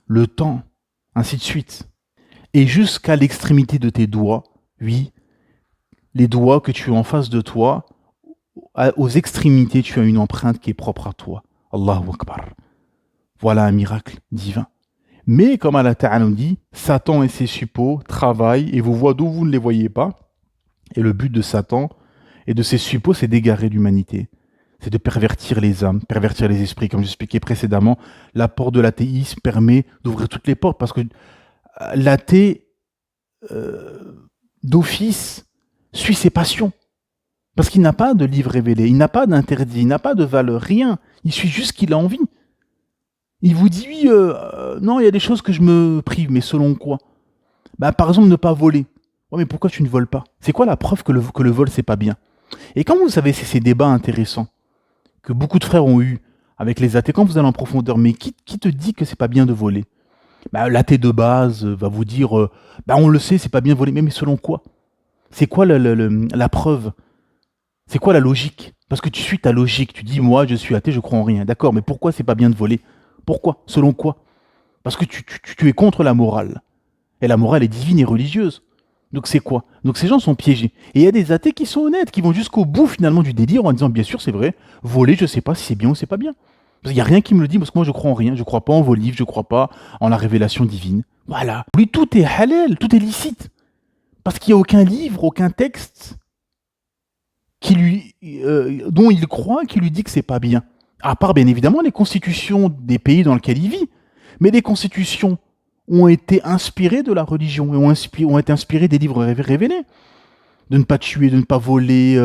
Speaker 3: le temps, ainsi de suite. et jusqu'à l'extrémité de tes doigts, oui, les doigts que tu as en face de toi, aux extrémités, tu as une empreinte qui est propre à toi. Allahu Akbar. Voilà un miracle divin. Mais comme Allah Ta'ala nous dit, Satan et ses suppôts travaillent et vous voient d'où vous ne les voyez pas. Et le but de Satan et de ses suppôts, c'est d'égarer l'humanité. C'est de pervertir les âmes, pervertir les esprits. Comme j'expliquais précédemment, l'apport de l'athéisme permet d'ouvrir toutes les portes parce que l'athée, d'office, suit ses passions. Parce qu'il n'a pas de livre révélé, il n'a pas d'interdit, il n'a pas de valeur, rien. Il suit juste ce qu'il a envie. Il vous dit, oui, non, il y a des choses que je me prive, mais selon quoi? Par exemple, ne pas voler. Ouais, mais pourquoi tu ne voles pas? C'est quoi la preuve que le vol, c'est pas bien? Et quand vous savez, c'est ces débats intéressants que beaucoup de frères ont eu avec les athées, quand vous allez en profondeur, mais qui te dit que c'est pas bien de voler? L'athée de base va vous dire, on le sait, c'est pas bien de voler, mais selon quoi? C'est quoi la preuve? C'est quoi la logique? Parce que tu suis ta logique, tu dis, moi, je suis athée, je crois en rien. D'accord, mais pourquoi c'est pas bien de voler? Pourquoi? Selon quoi? Parce que tu es contre la morale. Et la morale est divine et religieuse. Donc c'est quoi? Donc ces gens sont piégés. Et il y a des athées qui sont honnêtes, qui vont jusqu'au bout finalement du délire en disant, bien sûr, c'est vrai, voler, je sais pas si c'est bien ou c'est pas bien. Parce qu'il n'y a rien qui me le dit, parce que moi je crois en rien, je crois pas en vos livres, je crois pas en la révélation divine. Voilà. Lui, tout est halal, tout est licite. Parce qu'il n'y a aucun livre, aucun texte dont il croit, qui lui dit que c'est pas bien. À part, bien évidemment, les constitutions des pays dans lesquels il vit. Mais les constitutions ont été inspirées de la religion et ont été inspirées des livres révélés. De ne pas tuer, de ne pas voler,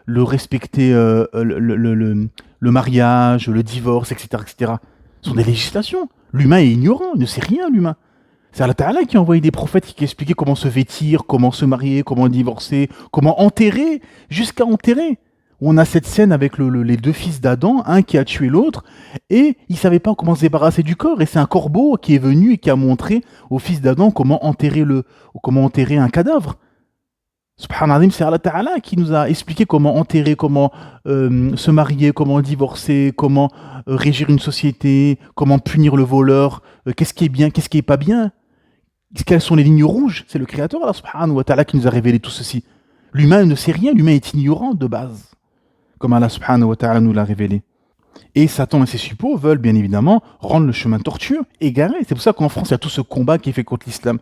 Speaker 3: le respecter, le mariage, le divorce, etc., etc. Ce sont des législations. L'humain est ignorant, il ne sait rien, l'humain. C'est Allah Ta'ala qui a envoyé des prophètes qui expliquaient comment se vêtir, comment se marier, comment divorcer, comment enterrer, jusqu'à enterrer. On a cette scène avec les deux fils d'Adam, un qui a tué l'autre, et il ne savait pas comment se débarrasser du corps. Et c'est un corbeau qui est venu et qui a montré aux fils d'Adam comment enterrer un cadavre. Subhanallah, c'est Allah Ta'ala qui nous a expliqué comment enterrer, comment se marier, comment divorcer, comment régir une société, comment punir le voleur, qu'est-ce qui est bien, qu'est-ce qui est pas bien. Quelles sont les lignes rouges? C'est le Créateur, Allah subhanahu wa ta'ala, qui nous a révélé tout ceci. L'humain ne sait rien, l'humain est ignorant de base, comme Allah subhanahu wa ta'ala nous l'a révélé. Et Satan et ses suppôts veulent bien évidemment rendre le chemin tortueux, égaré. C'est pour ça qu'en France, il y a tout ce combat qui est fait contre l'islam.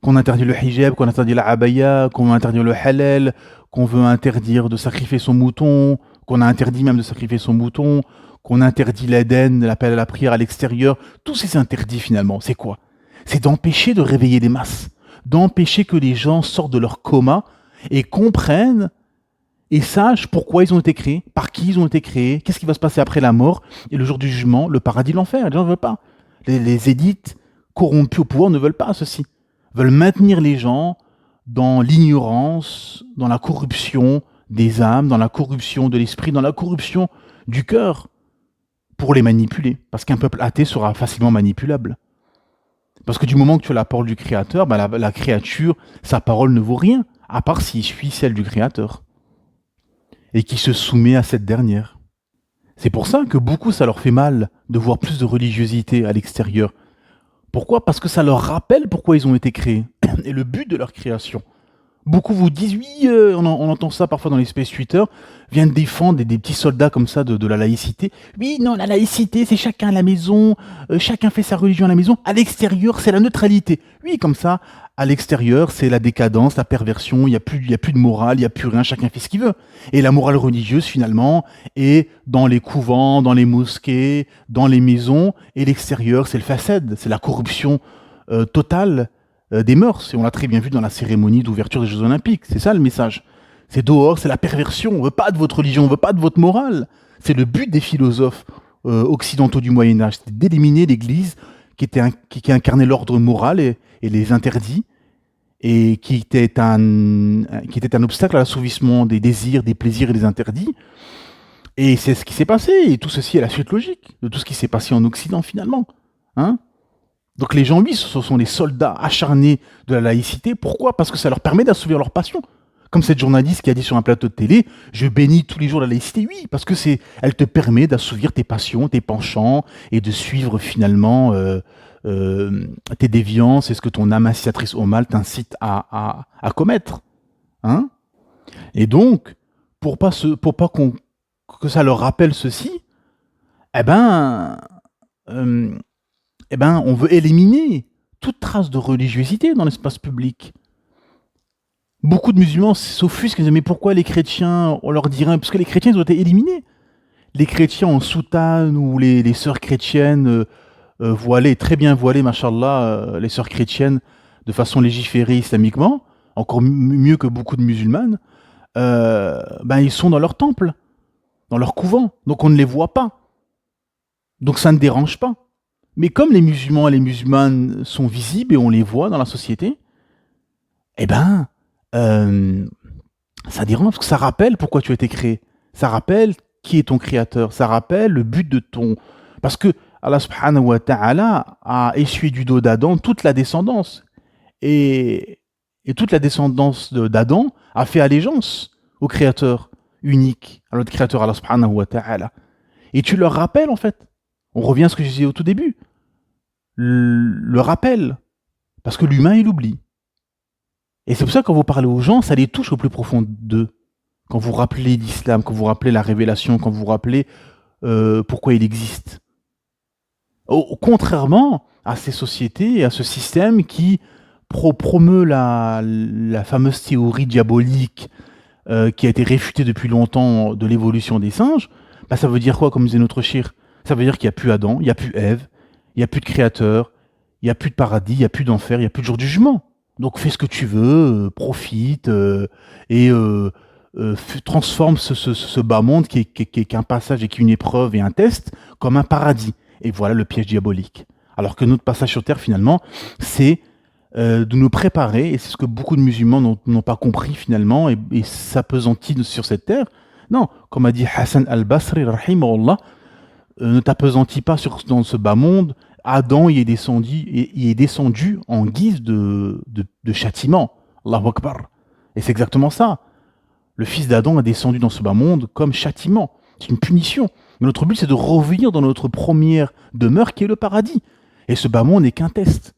Speaker 3: Qu'on interdit le hijab, qu'on interdit la abaya, qu'on veut interdire le halal, qu'on veut interdire de sacrifier son mouton, qu'on a interdit même de sacrifier son mouton, qu'on interdit l'Éden, l'appel à la prière à l'extérieur. Tous ces interdits finalement, c'est quoi? C'est d'empêcher de réveiller les masses, d'empêcher que les gens sortent de leur coma et comprennent et sachent pourquoi ils ont été créés, par qui ils ont été créés, qu'est-ce qui va se passer après la mort et le jour du jugement, le paradis, l'enfer. Les gens ne veulent pas. Les élites corrompues au pouvoir ne veulent pas ceci. Veulent maintenir les gens dans l'ignorance, dans la corruption des âmes, dans la corruption de l'esprit, dans la corruption du cœur, pour les manipuler. Parce qu'un peuple athée sera facilement manipulable. Parce que du moment que tu as la parole du Créateur, la créature, sa parole ne vaut rien, à part s'il suit celle du Créateur. Et qui se soumet à cette dernière. C'est pour ça que beaucoup, ça leur fait mal de voir plus de religiosité à l'extérieur. Pourquoi? Parce que ça leur rappelle pourquoi ils ont été créés et le but de leur création. Beaucoup vous disent, oui, on entend ça parfois dans les space Twitter, viennent défendre des petits soldats comme ça de la laïcité. Oui, non, la laïcité, c'est chacun à la maison, chacun fait sa religion à la maison. À l'extérieur, c'est la neutralité. Oui, comme ça, à l'extérieur, c'est la décadence, la perversion, il y a plus de morale, il n'y a plus rien, chacun fait ce qu'il veut. Et la morale religieuse, finalement, est dans les couvents, dans les mosquées, dans les maisons, et l'extérieur, c'est le facade, c'est la corruption totale des mœurs, et on l'a très bien vu dans la cérémonie d'ouverture des Jeux Olympiques. C'est ça le message. C'est dehors, c'est la perversion. On veut pas de votre religion, on veut pas de votre morale. C'est le but des philosophes occidentaux du Moyen-Âge, c'était d'éliminer l'Église qui incarnait l'ordre moral et les interdits, et qui était un obstacle à l'assouvissement des désirs, des plaisirs et des interdits. Et c'est ce qui s'est passé, et tout ceci est la suite logique de tout ce qui s'est passé en Occident finalement. Hein? Donc les gens, oui, ce sont les soldats acharnés de la laïcité. Pourquoi? Parce que ça leur permet d'assouvir leur passion. Comme cette journaliste qui a dit sur un plateau de télé, je bénis tous les jours la laïcité. Oui, parce que elle te permet d'assouvir tes passions, tes penchants, et de suivre finalement tes déviances et ce que ton âme incitatrice au mal t'incite à commettre. Hein? Et donc, pour pas que ça leur rappelle ceci, eh ben, on veut éliminer toute trace de religiosité dans l'espace public. Beaucoup de musulmans s'offusquent et disent mais pourquoi les chrétiens, on leur dirait, parce que les chrétiens ils ont été éliminés. Les chrétiens en soutane ou les sœurs chrétiennes voilées, très bien voilées, machallah, les sœurs chrétiennes de façon légiférée islamiquement, encore mieux que beaucoup de musulmanes, ils sont dans leur temple, dans leur couvent, donc on ne les voit pas. Donc ça ne dérange pas. Mais comme les musulmans et les musulmanes sont visibles et on les voit dans la société, ça dérange parce que ça rappelle pourquoi tu as été créé. Ça rappelle qui est ton créateur. Ça rappelle le but de ton... Parce que Allah subhanahu wa ta'ala a essuyé du dos d'Adam toute la descendance. Et toute la descendance d'Adam a fait allégeance au créateur unique, à notre créateur Allah subhanahu wa ta'ala. Et tu leur rappelles en fait. On revient à ce que je disais au tout début. Le rappel. Parce que l'humain, il oublie. Et c'est pour ça que quand vous parlez aux gens, ça les touche au plus profond d'eux. Quand vous rappelez l'islam, quand vous rappelez la révélation, quand vous rappelez pourquoi il existe. Contrairement à ces sociétés et à ce système qui promeut la fameuse théorie diabolique qui a été réfutée depuis longtemps de l'évolution des singes, ça veut dire quoi, comme disait notre shir? Ça veut dire qu'il n'y a plus Adam, il n'y a plus Ève, il n'y a plus de créateur, il n'y a plus de paradis, il n'y a plus d'enfer, il n'y a plus de jour du jugement. Donc fais ce que tu veux, profite et transforme ce bas monde qui est qu'un passage et qui est une épreuve et un test comme un paradis. Et voilà le piège diabolique. Alors que notre passage sur terre finalement, c'est de nous préparer, et c'est ce que beaucoup de musulmans n'ont pas compris finalement et s'appesantit sur cette terre. Non, comme a dit Hassan al-Basri, rahimahullah, ne t'appesantis pas dans ce bas monde. Adam y est descendu en guise de châtiment. Allahu Akbar. Et c'est exactement ça. Le fils d'Adam est descendu dans ce bas monde comme châtiment. C'est une punition. Mais notre but, c'est de revenir dans notre première demeure qui est le paradis. Et ce bas monde n'est qu'un test.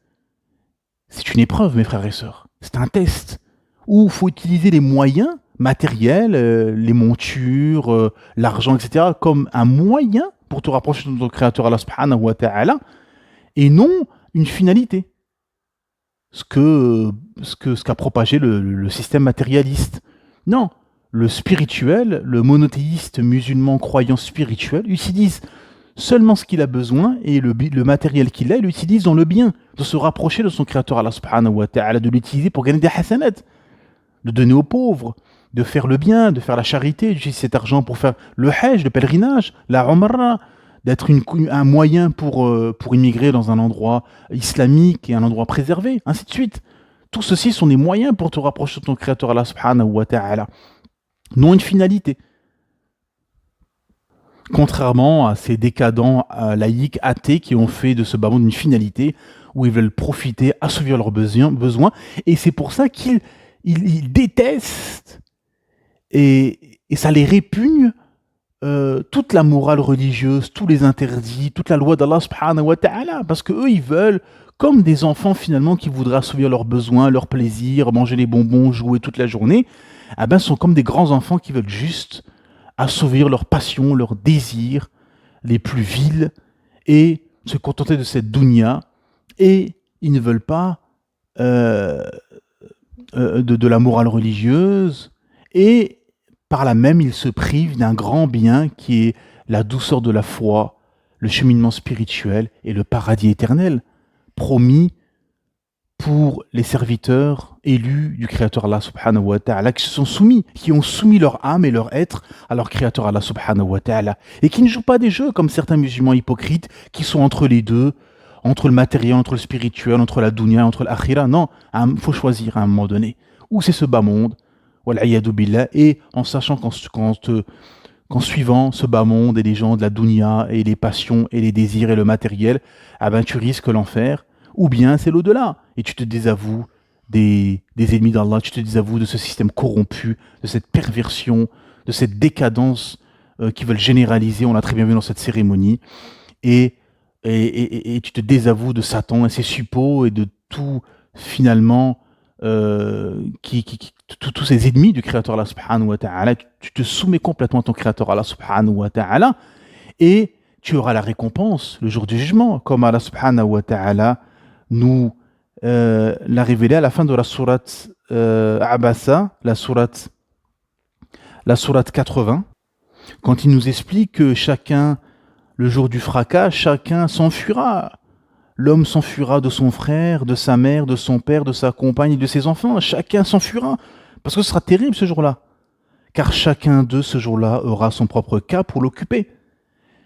Speaker 3: C'est une épreuve, mes frères et sœurs. C'est un test où il faut utiliser les moyens matériels, les montures, l'argent, etc., comme un moyen pour te rapprocher de notre créateur Allah subhanahu wa ta'ala, et non une finalité. Ce qu'a propagé le système matérialiste. Non, le spirituel, le monothéiste musulman croyant spirituel, utilise seulement ce qu'il a besoin et le matériel qu'il a, il l'utilise dans le bien, de se rapprocher de son créateur Allah subhanahu wa ta'ala, de l'utiliser pour gagner des hasanat, de donner aux pauvres, de faire le bien, de faire la charité, d'utiliser cet argent pour faire le hajj, le pèlerinage, la umrah, d'être un moyen pour immigrer dans un endroit islamique et un endroit préservé, ainsi de suite. Tout ceci sont des moyens pour te rapprocher de ton créateur Allah subhanahu wa ta'ala, non une finalité. Contrairement à ces décadents laïcs athées qui ont fait de ce bas monde une finalité où ils veulent profiter, assouvir leurs besoins, et c'est pour ça qu'ils détestent et ça les répugne toute la morale religieuse, tous les interdits, toute la loi d'Allah subhanahu wa ta'ala, parce qu'eux ils veulent, comme des enfants finalement qui voudraient assouvir leurs besoins, leurs plaisirs, manger les bonbons, jouer toute la journée, sont comme des grands enfants qui veulent juste assouvir leurs passions, leurs désirs les plus vils et se contenter de cette dunya, et ils ne veulent pas de la morale religieuse, et par là même ils se privent d'un grand bien qui est la douceur de la foi, le cheminement spirituel et le paradis éternel promis pour les serviteurs élus du créateur Allah subhanahu wa ta'ala, qui se sont soumis, qui ont soumis leur âme et leur être à leur créateur Allah subhanahu wa ta'ala, et qui ne jouent pas des jeux comme certains musulmans hypocrites qui sont entre les deux, entre le matériel, entre le spirituel, entre la dunya, entre l'akhira. Non, il faut choisir à un moment donné. Où c'est ce bas monde, wal'iyadu billah, et en sachant qu'en suivant ce bas monde et les gens de la dunya et les passions et les désirs et le matériel, tu risques l'enfer, ou bien c'est l'au-delà, et tu te désavoues des ennemis d'Allah, tu te désavoues de ce système corrompu, de cette perversion, de cette décadence qu'ils veulent généraliser, on l'a très bien vu dans cette cérémonie, et et tu te désavoues de Satan et ses suppôts et de tout, finalement, tous ces ennemis du Créateur Allah subhanahu wa ta'ala, tu te soumets complètement à ton Créateur Allah subhanahu wa ta'ala, et tu auras la récompense le jour du jugement, comme Allah subhanahu wa ta'ala nous l'a révélé à la fin de la sourate Abasa, la sourate 80, quand il nous explique que chacun, le jour du fracas, chacun s'enfuira. L'homme s'enfuira de son frère, de sa mère, de son père, de sa compagne et de ses enfants. Chacun s'enfuira. Parce que ce sera terrible ce jour-là. Car chacun d'eux, ce jour-là, aura son propre cas pour l'occuper.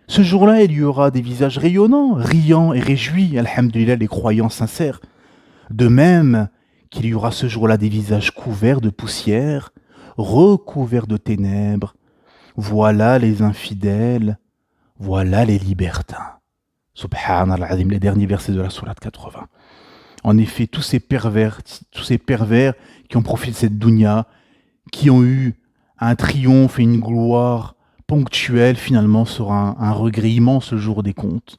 Speaker 3: Ce jour-là, il y aura des visages rayonnants, riants et réjouis, alhamdulillah, les croyants sincères. De même qu'il y aura ce jour-là des visages couverts de poussière, recouverts de ténèbres. Voilà les infidèles, voilà les libertins. Subhanallah, les derniers versets de la sourate 80. En effet, tous ces pervers qui ont profité de cette dunya, qui ont eu un triomphe et une gloire ponctuelle, finalement sera un regret immense le jour des comptes.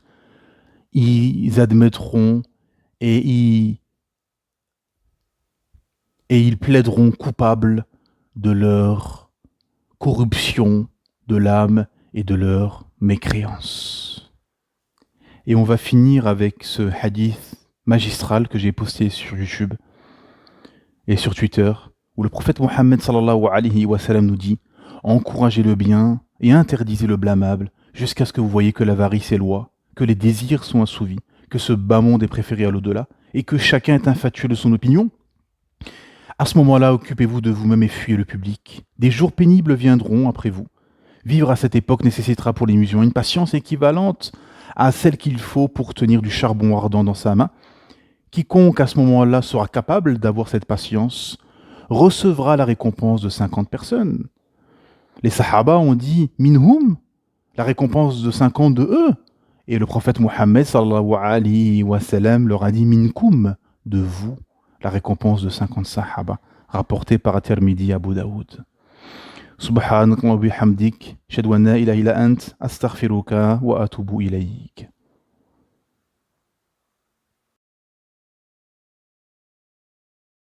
Speaker 3: Ils admettront et ils plaideront coupables de leur corruption de l'âme et de leur mécréance. Et on va finir avec ce hadith magistral que j'ai posté sur YouTube et sur Twitter, où le prophète Mohammed sallallahu alayhi wa sallam nous dit « Encouragez le bien et interdisez le blâmable jusqu'à ce que vous voyez que l'avarice est loi, que les désirs sont assouvis, que ce bas monde est préféré à l'au-delà et que chacun est infatué de son opinion. À ce moment-là, occupez-vous de vous-même et fuyez le public. Des jours pénibles viendront après vous. Vivre à cette époque nécessitera pour les musulmans une patience équivalente à celle qu'il faut pour tenir du charbon ardent dans sa main. Quiconque à ce moment-là sera capable d'avoir cette patience recevra la récompense de 50 personnes. Les Sahaba ont dit « Minhum », la récompense de 50 de eux. Et le prophète Mohammed sallallahu alayhi wa sallam leur a dit « Minkum », de vous, la récompense de 50 Sahaba, rapporté par At-Tirmidhi Abu Daoud. Subhanak wa bihamdik, shadu an la ilaha illa ant, astaghfiruka wa atubu ilayk.